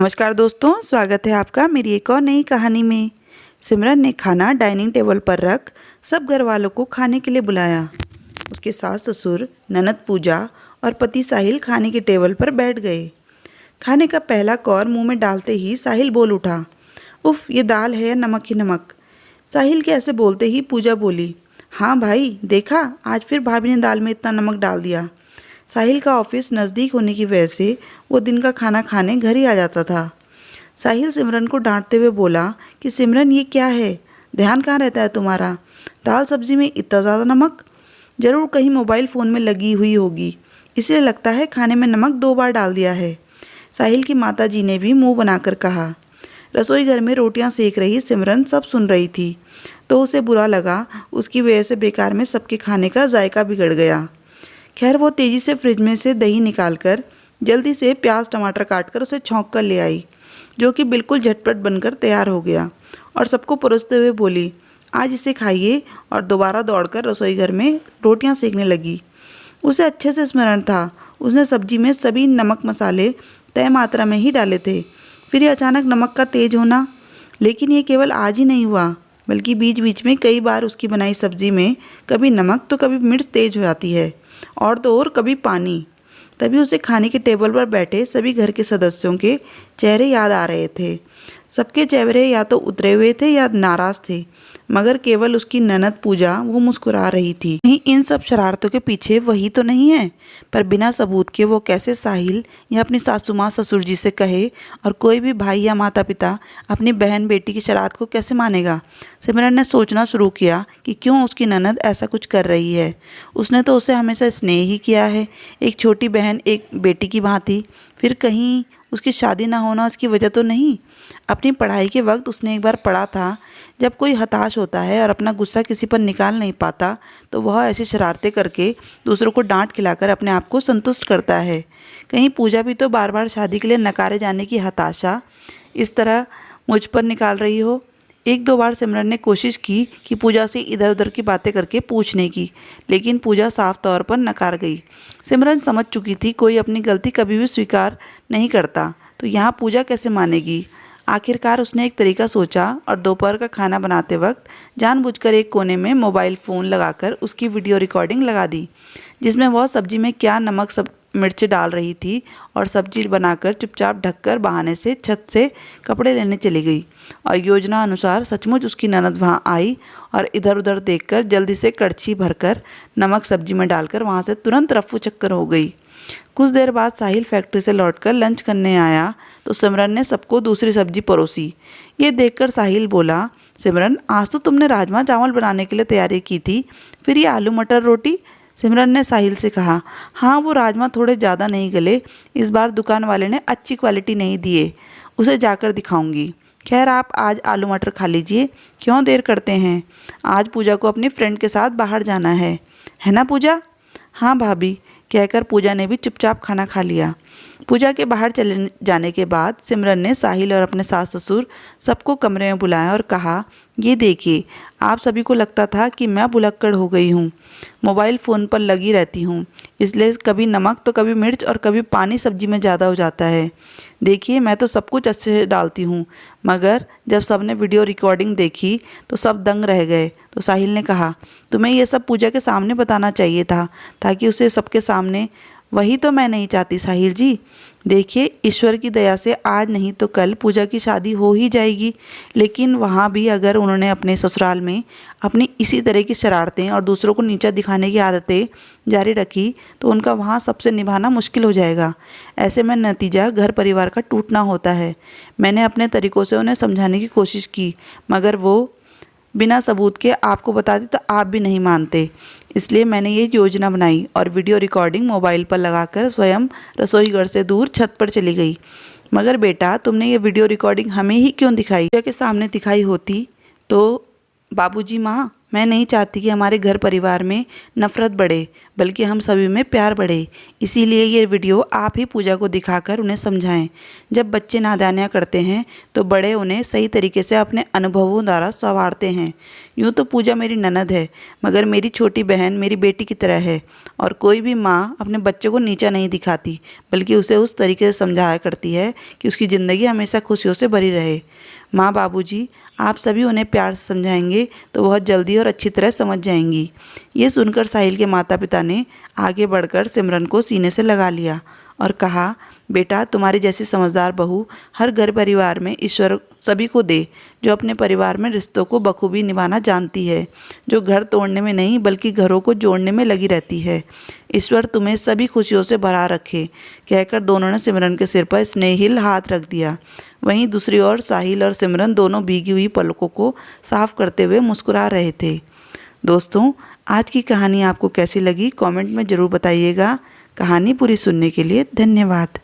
नमस्कार दोस्तों, स्वागत है आपका मेरी एक और नई कहानी में। सिमरन ने खाना डाइनिंग टेबल पर रख सब घर वालों को खाने के लिए बुलाया। उसके सास ससुर, ननद पूजा और पति साहिल खाने के टेबल पर बैठ गए। खाने का पहला कौर मुंह में डालते ही साहिल बोल उठा, उफ, ये दाल है या नमक ही नमक। साहिल के ऐसे बोलते ही पूजा बोली, हाँ भाई, देखा आज फिर भाभी ने दाल में इतना नमक डाल दिया। साहिल का ऑफिस नज़दीक होने की वजह से वो दिन का खाना खाने घर ही आ जाता था। साहिल सिमरन को डांटते हुए बोला कि सिमरन, ये क्या है, ध्यान कहाँ रहता है तुम्हारा, दाल सब्जी में इतना ज़्यादा नमक। ज़रूर कहीं मोबाइल फ़ोन में लगी हुई होगी, इसलिए लगता है खाने में नमक 2 बार डाल दिया है। साहिल की माताजी ने भी मुंह बनाकर कहा। रसोई घर में रोटियां सेक रही सिमरन सब सुन रही थी, तो उसे बुरा लगा। उसकी वजह से बेकार में सबके खाने का जायका बिगड़ गया। खैर, वो तेज़ी से फ्रिज में से दही निकालकर जल्दी से प्याज टमाटर काटकर उसे छौंक कर ले आई, जो कि बिल्कुल झटपट बनकर तैयार हो गया, और सबको परोसते हुए बोली, आज इसे खाइए, और दोबारा दौड़कर रसोई घर में रोटियां सेकने लगी। उसे अच्छे से स्मरण था, उसने सब्जी में सभी नमक मसाले तय मात्रा में ही डाले थे। फिर ये अचानक नमक का तेज होना, लेकिन ये केवल आज ही नहीं हुआ, बल्कि बीच बीच में कई बार उसकी बनाई सब्जी में कभी नमक तो कभी मिर्च तेज हो जाती है, और तो और कभी पानी। तभी उसे खाने के टेबल पर बैठे सभी घर के सदस्यों के चेहरे याद आ रहे थे। सबके चेहरे या तो उतरे हुए थे या नाराज थे, मगर केवल उसकी ननद पूजा वो मुस्कुरा रही थी। कहीं इन सब शरारतों के पीछे वही तो नहीं है। पर बिना सबूत के वो कैसे साहिल या अपनी सासू माँ ससुर जी से कहे, और कोई भी भाई या माता पिता अपनी बहन बेटी की शरारत को कैसे मानेगा। सिमरन ने सोचना शुरू किया कि क्यों उसकी ननद ऐसा कुछ कर रही है। उसने तो उसे हमेशा स्नेह ही किया है, एक छोटी बहन एक बेटी की भांति। फिर कहीं उसकी शादी ना होना उसकी वजह तो नहीं। अपनी पढ़ाई के वक्त उसने एक बार पढ़ा था, जब कोई हताश होता है और अपना गुस्सा किसी पर निकाल नहीं पाता, तो वह ऐसी शरारतें करके दूसरों को डांट खिलाकर अपने आप को संतुष्ट करता है। कहीं पूजा भी तो बार बार शादी के लिए नकारे जाने की हताशा इस तरह मुझ पर निकाल रही हो। 1-2 बार सिमरन ने कोशिश की कि पूजा से इधर उधर की बातें करके पूछने की, लेकिन पूजा साफ तौर पर नकार गई। सिमरन समझ चुकी थी कोई अपनी गलती कभी भी स्वीकार नहीं करता, तो यहाँ पूजा कैसे मानेगी। आखिरकार उसने एक तरीका सोचा और दोपहर का खाना बनाते वक्त जानबूझकर एक कोने में मोबाइल फ़ोन लगाकर उसकी वीडियो रिकॉर्डिंग लगा दी, जिसमें वह सब्जी में क्या नमक सब मिर्च डाल रही थी, और सब्जी बनाकर चुपचाप ढककर बहाने से छत से कपड़े लेने चली गई। और योजना अनुसार सचमुच उसकी ननद वहाँ आई और इधर उधर देखकर जल्दी से कड़छी भरकर नमक सब्जी में डालकर वहाँ से तुरंत रफ्फू चक्कर हो गई। कुछ देर बाद साहिल फैक्ट्री से लौटकर लंच करने आया, तो सिमरन ने सबको दूसरी सब्जी परोसी। ये देखकर साहिल बोला, सिमरन, आज तो तुमने राजमा चावल बनाने के लिए तैयारी की थी, फिर ये आलू मटर रोटी। सिमरन ने साहिल से कहा, हाँ, वो राजमा थोड़े ज़्यादा नहीं गले, इस बार दुकान वाले ने अच्छी क्वालिटी नहीं दिए, उसे जाकर दिखाऊंगी। खैर, आप आज आलू मटर खा लीजिए, क्यों देर करते हैं, आज पूजा को अपनी फ्रेंड के साथ बाहर जाना है ना पूजा। हाँ भाभी, कहकर पूजा ने भी चुपचाप खाना खा लिया। पूजा के बाहर चले जाने के बाद सिमरन ने साहिल और अपने सास ससुर सबको कमरे में बुलाया और कहा, ये देखिए, आप सभी को लगता था कि मैं भुलक्कड़ हो गई हूँ, मोबाइल फ़ोन पर लगी रहती हूँ, इसलिए कभी नमक तो कभी मिर्च और कभी पानी सब्जी में ज़्यादा हो जाता है। देखिए, मैं तो सब कुछ अच्छे से डालती हूँ, मगर जब सबने वीडियो रिकॉर्डिंग देखी तो सब दंग रह गए। तो साहिल ने कहा, तुम्हें ये सब पूजा के सामने बताना चाहिए था, ताकि उसे सबके सामने। वही तो मैं नहीं चाहती साहिल जी। देखिए, ईश्वर की दया से आज नहीं तो कल पूजा की शादी हो ही जाएगी, लेकिन वहाँ भी अगर उन्होंने अपने ससुराल में अपनी इसी तरह की शरारतें और दूसरों को नीचा दिखाने की आदतें जारी रखी, तो उनका वहाँ सबसे निभाना मुश्किल हो जाएगा। ऐसे में नतीजा घर परिवार का टूटना होता है। मैंने अपने तरीक़ों से उन्हें समझाने की कोशिश की, मगर वो बिना सबूत के आपको बताती तो आप भी नहीं मानते। इसलिए मैंने ये योजना बनाई और वीडियो रिकॉर्डिंग मोबाइल पर लगाकर स्वयं रसोई घर से दूर छत पर चली गई। मगर बेटा, तुमने ये वीडियो रिकॉर्डिंग हमें ही क्यों दिखाई? पूजा के सामने दिखाई होती तो बाबूजी, माँ, मैं नहीं चाहती कि हमारे घर परिवार में नफ़रत बढ़े, बल्कि हम सभी में प्यार बढ़े। इसीलिए ये वीडियो आप ही पूजा को दिखाकर उन्हें समझाएं। जब बच्चे नादानियाँ करते हैं तो बड़े उन्हें सही तरीके से अपने अनुभवों द्वारा संवारते हैं। यूँ तो पूजा मेरी ननद है, मगर मेरी छोटी बहन मेरी बेटी की तरह है। और कोई भी माँ अपने बच्चे को नीचा नहीं दिखाती, बल्कि उसे उस तरीके से समझाया करती है कि उसकी ज़िंदगी हमेशा खुशियों से भरी रहे। माँ बाबूजी, आप सभी उन्हें प्यार से समझाएंगे तो बहुत जल्दी और अच्छी तरह समझ जाएंगी। ये सुनकर साहिल के माता पिता ने आगे बढ़कर सिमरन को सीने से लगा लिया और कहा, बेटा, तुम्हारी जैसी समझदार बहू हर घर परिवार में ईश्वर सभी को दे, जो अपने परिवार में रिश्तों को बखूबी निभाना जानती है, जो घर तोड़ने में नहीं बल्कि घरों को जोड़ने में लगी रहती है। ईश्वर तुम्हें सभी खुशियों से भरा रखे, कहकर दोनों ने सिमरन के सिर पर स्नेहिल हाथ रख दिया। वहीं दूसरी ओर साहिल और सिमरन दोनों भीगी हुई पलकों को साफ करते हुए मुस्कुरा रहे थे। दोस्तों, आज की कहानी आपको कैसी लगी कमेंट में ज़रूर बताइएगा। कहानी पूरी सुनने के लिए धन्यवाद।